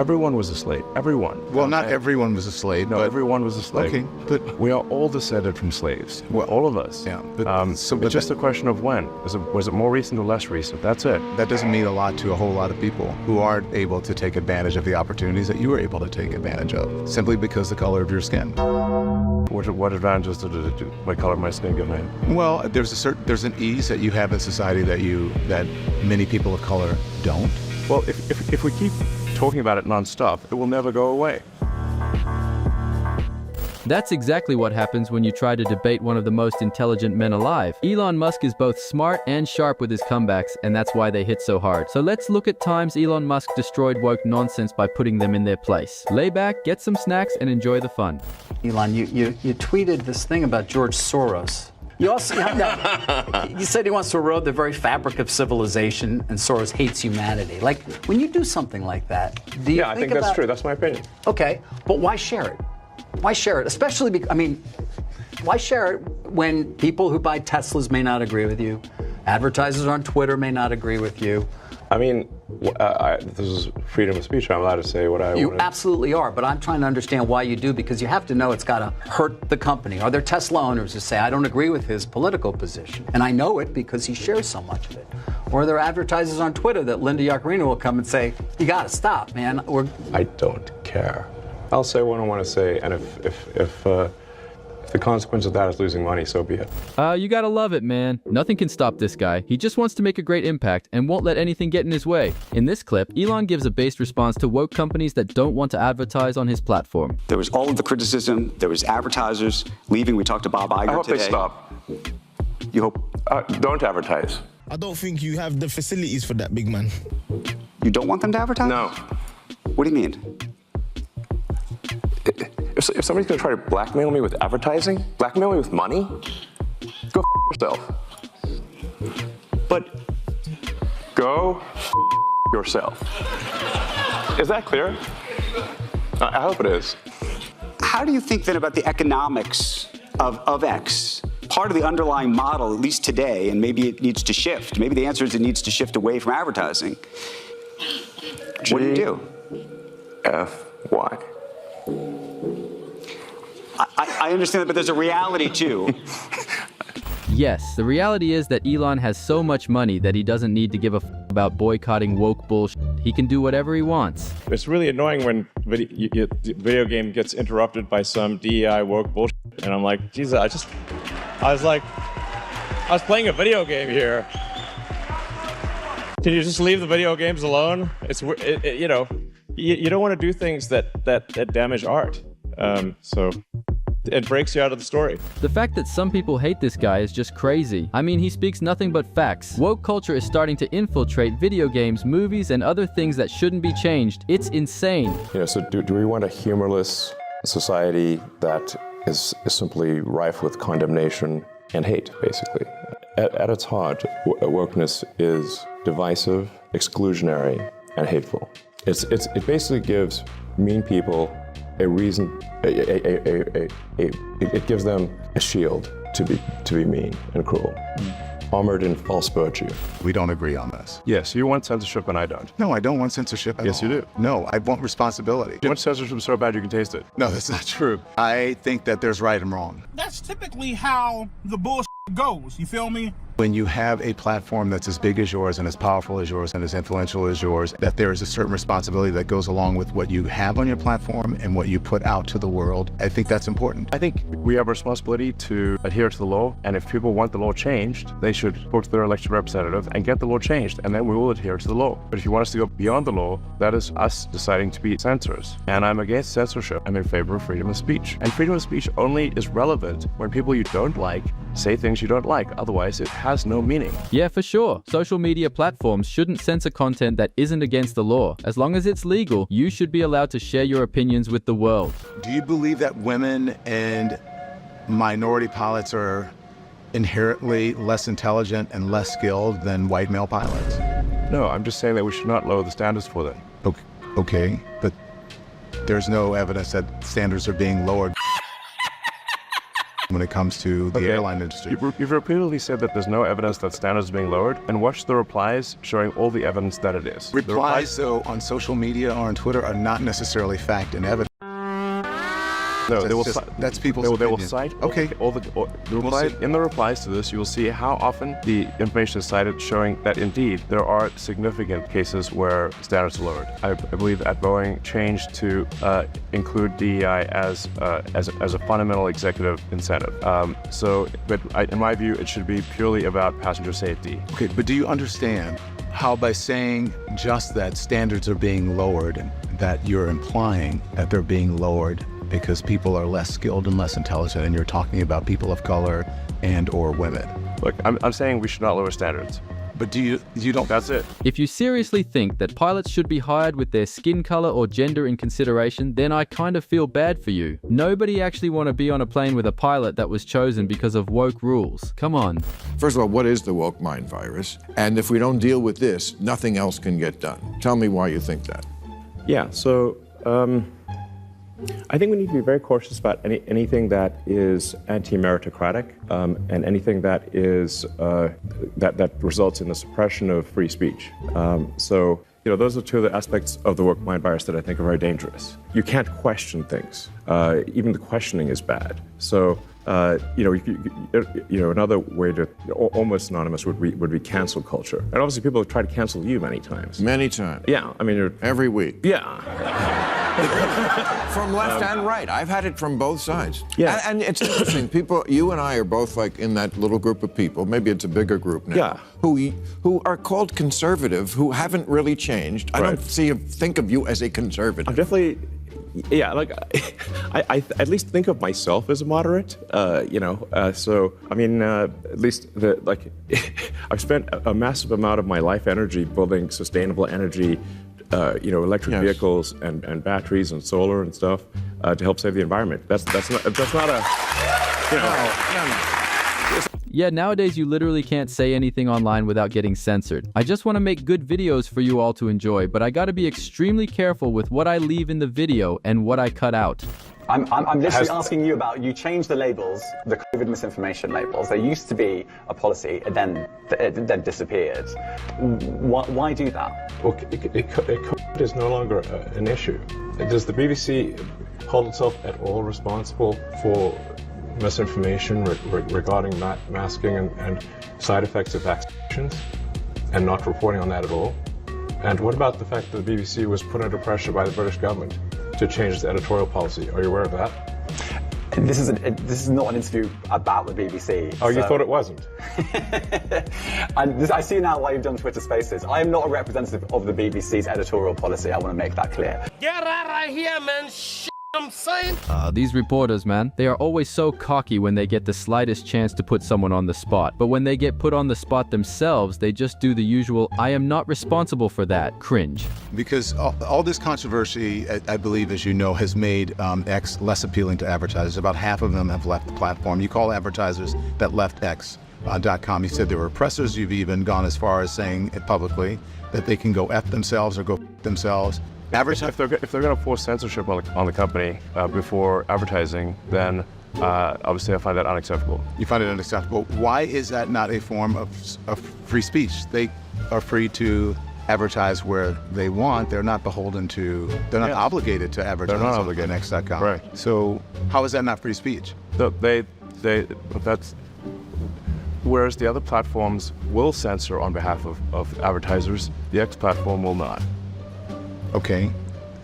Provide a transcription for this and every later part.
Everyone was a slave. Everyone. Well, not everyone was a slave. No, but everyone was a slave. Okay, but we are all descended from slaves. Well, all of us. Yeah. But, it's just a question of when. Was it more recent or less recent? That's it. That doesn't mean a lot to a whole lot of people who aren't able to take advantage of the opportunities that you were able to take advantage of, simply because the color of your skin. What advantages did it do? What color of my skin give me? Well, there's an ease that you have in society that many people of color don't. Well, if we keep talking about it non-stop, it will never go away. That's exactly what happens when you try to debate one of the most intelligent men alive. Elon Musk is both smart and sharp with his comebacks, and that's why they hit so hard. So let's look at times Elon Musk destroyed woke nonsense by putting them in their place. Lay back, get some snacks, and enjoy the fun. Elon, you tweeted this thing about George Soros. You also you said he wants to erode the very fabric of civilization, and Soros hates humanity. Like, when you do something like that, do you I think that's true. That's my opinion. Okay, but why share it? Why share it? Especially because, why share it when people who buy Teslas may not agree with you, advertisers on Twitter may not agree with you? This is freedom of speech. I'm allowed to say what I want. You absolutely are, but I'm trying to understand why you do, because you have to know it's got to hurt the company. Are there Tesla owners who say, I don't agree with his political position, and I know it because he shares so much of it? Or are there advertisers on Twitter that Linda Yaccarino will come and say, you got to stop, man? I don't care. I'll say what I want to say, and if the consequence of that is losing money, so be it. You gotta love it, man. Nothing can stop this guy. He just wants to make a great impact and won't let anything get in his way. In this clip, Elon gives a based response to woke companies that don't want to advertise on his platform. There was all of the criticism. There was advertisers leaving. We talked to Bob Iger today. I hope they stop. You hope? Don't advertise. I don't think you have the facilities for that, big man. You don't want them to advertise? No. What do you mean? If somebody's going to try to blackmail me with advertising, blackmail me with money, go yourself. But go yourself. Is that clear? I hope it is. how do you think then about the economics of X? Part of the underlying model, at least today, and maybe it needs to shift. Maybe the answer is it needs to shift away from advertising. What do you do? F-Y. I understand that, but there's a reality too. Yes, the reality is that Elon has so much money that he doesn't need to give a about boycotting woke bullshit. He can do whatever he wants. It's really annoying when video game gets interrupted by some DEI woke bullshit, and I'm like, Jesus, I was playing a video game here. Can you just leave the video games alone? You know, you don't want to do things that damage art. So it breaks you out of the story. The fact that some people hate this guy is just crazy. I mean, he speaks nothing but facts. Woke culture is starting to infiltrate video games, movies, and other things that shouldn't be changed. It's insane. You know, so do we want a humorless society that is simply rife with condemnation and hate, basically? At its heart, wokeness is divisive, exclusionary, and hateful. It basically gives mean people a reason, it gives them a shield to be mean and cruel, armored in false virtue. We don't agree on this. Yes, you want censorship and I don't. No, I don't want censorship at all. Yes, you do. No, I want responsibility. You want censorship so bad you can taste it. No, that's not true. I think that there's right and wrong. That's typically how the bullshit goes, you feel me? When you have a platform that's as big as yours and as powerful as yours and as influential as yours, that there is a certain responsibility that goes along with what you have on your platform and what you put out to the world. I think that's important. I think we have a responsibility to adhere to the law, and if people want the law changed, they should go to their elected representative and get the law changed, and then we will adhere to the law. But if you want us to go beyond the law, that is us deciding to be censors. And I'm against censorship. I'm in favor of freedom of speech. And freedom of speech only is relevant when people you don't like say things you don't like. Otherwise, it has no meaning. Yeah, for sure. Social media platforms shouldn't censor content that isn't against the law. As long as it's legal, you should be allowed to share your opinions with the world. Do you believe that women and minority pilots are inherently less intelligent and less skilled than white male pilots? No, I'm just saying that we should not lower the standards for them. Okay, but there's no evidence that standards are being lowered. when it comes to the airline industry. You've repeatedly said that there's no evidence that standards are being lowered, and watch the replies showing all the evidence that it is. Replies, though, on social media or on Twitter are not necessarily fact and evidence. No, that's people's They will opinion. cite Okay. in the replies to this, you will see how often the information is cited, showing that indeed there are significant cases where standards are lowered. I believe at Boeing changed to include DEI as a fundamental executive incentive. In my view, it should be purely about passenger safety. Okay, but do you understand how by saying just that standards are being lowered, that you're implying that they're being lowered because people are less skilled and less intelligent, and you're talking about people of color and or women? Look, I'm saying we should not lower standards. But you don't. That's it. If you seriously think that pilots should be hired with their skin color or gender in consideration, then I kind of feel bad for you. Nobody actually want to be on a plane with a pilot that was chosen because of woke rules. Come on. First of all, what is the woke mind virus? And if we don't deal with this, nothing else can get done. Tell me why you think that. Yeah, so I think we need to be very cautious about anything that is anti-meritocratic and anything that is that results in the suppression of free speech. So, those are two of the aspects of the woke mind virus that I think are very dangerous. You can't question things. Even the questioning is bad. So, another way to almost synonymous would be cancel culture. And obviously, people have tried to cancel you many times. Many times. Yeah, I mean, every week. Yeah. From left and right. I've had it from both sides. Yeah. And it's interesting. People, you and I are both like in that little group of people, maybe it's a bigger group now, Yeah. who are called conservative, who haven't really changed. I don't think of you as a conservative. I'm definitely, I at least think of myself as a moderate, so, I mean, at least, I've spent a massive amount of my life energy building sustainable energy, electric vehicles and batteries and solar and stuff to help save the environment. That's not a, Yeah, nowadays you literally can't say anything online without getting censored. I just want to make good videos for you all to enjoy, but I gotta be extremely careful with what I leave in the video and what I cut out. I'm literally asking you about, you changed the labels, the COVID misinformation labels. There used to be a policy, and then it disappeared. Why do that? Well, COVID is no longer an issue. Does the BBC hold itself at all responsible for misinformation regarding masking and side effects of vaccinations, and not reporting on that at all? And what about the fact that the BBC was put under pressure by the British government to change its editorial policy? Are you aware of that? This is not an interview about the BBC. Oh, you thought it wasn't? I see now why you've done Twitter Spaces. I am not a representative of the BBC's editorial policy. I want to make that clear. Get out of here, man. I'm saying. These reporters, man, they are always so cocky when they get the slightest chance to put someone on the spot. But when they get put on the spot themselves, they just do the usual, I am not responsible for that, cringe. Because all this controversy, I believe, as you know, has made X less appealing to advertisers. About half of them have left the platform. You call advertisers that left X.com. You said they were oppressors. You've even gone as far as saying it publicly that they can go F themselves or go F themselves. If they're going to force censorship on the company before advertising, then obviously I find that unacceptable. You find it unacceptable. Why is that not a form of free speech? They are free to advertise where they want. They're not beholden to, they're not obligated to advertise. They're not obligated. On X.com. Right. So how is that not free speech? Whereas the other platforms will censor on behalf of advertisers, the X platform will not. Okay,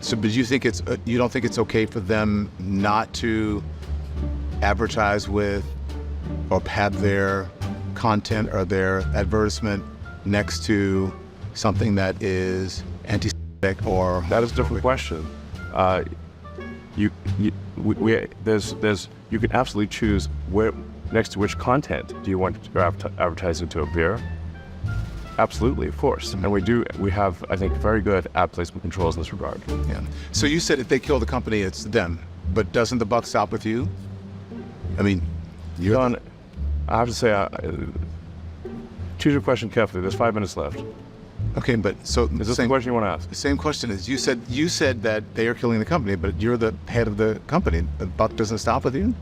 so but you don't think it's okay for them not to advertise with or have their content or their advertisement next to something that is anti-Semitic or... That is a different question. You can absolutely choose where next to which content do you want your advertising to appear. Absolutely, of course. And we have, I think, very good ad placement controls in this regard. Yeah. So you said if they kill the company, it's them. But doesn't the buck stop with you? I mean, you're... John, I have to say, choose your question carefully. There's 5 minutes left. Okay, but so... Is this the question you want to ask? The same question is, you said that they are killing the company, but you're the head of the company. The buck doesn't stop with you?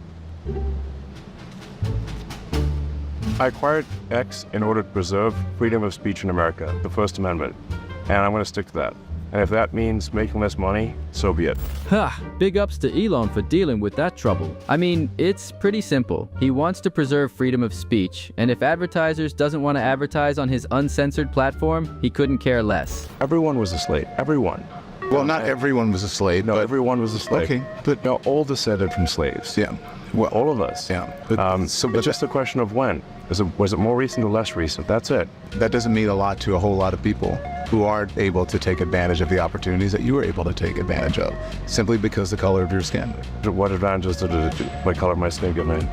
I acquired X in order to preserve freedom of speech in America, the First Amendment, and I'm going to stick to that. And if that means making less money, so be it. Ha! Big ups to Elon for dealing with that trouble. I mean, it's pretty simple. He wants to preserve freedom of speech, and if advertisers doesn't want to advertise on his uncensored platform, he couldn't care less. Everyone was a slave. Everyone. Well, not everyone was a slave. No, but everyone was a slave. Okay, but no, all descended from slaves. Yeah. Well, all of us. Yeah. It's just a question of when. Was it more recent or less recent? That's it. That doesn't mean a lot to a whole lot of people who aren't able to take advantage of the opportunities that you were able to take advantage of, simply because the color of your skin. What advantages did my color of my skin give me?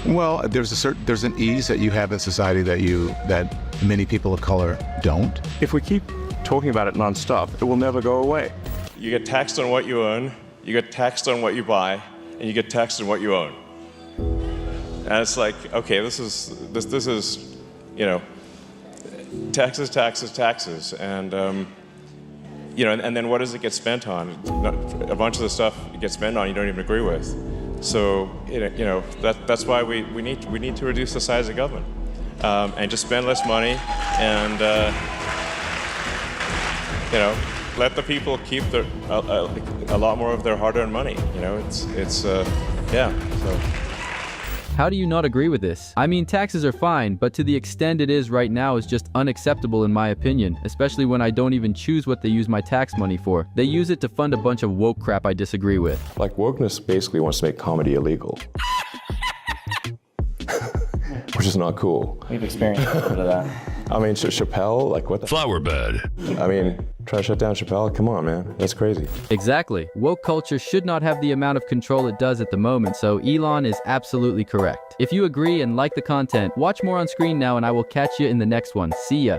Well, there's an ease that you have in society that many people of color don't. If we keep talking about it nonstop, it will never go away. You get taxed on what you own, you get taxed on what you buy, and you get taxed on what you own. And it's like, okay, this is, you know, taxes, taxes, taxes, and you know, and then what does it get spent on? A bunch of the stuff it gets spent on you don't even agree with. So you know that's why we need to reduce the size of government and just spend less money and you know, let the people keep a lot more of their hard-earned money. You know, it's yeah. So. How do you not agree with this? I mean, taxes are fine, but to the extent it is right now is just unacceptable in my opinion, especially when I don't even choose what they use my tax money for. They use it to fund a bunch of woke crap I disagree with. Like, wokeness basically wants to make comedy illegal. Which is not cool. We've experienced a little bit of that. I mean, Chappelle, like what the? Flower bed. I mean, try to shut down Chappelle? Come on, man. That's crazy. Exactly. Woke culture should not have the amount of control it does at the moment, so Elon is absolutely correct. If you agree and like the content, watch more on screen now and I will catch you in the next one. See ya.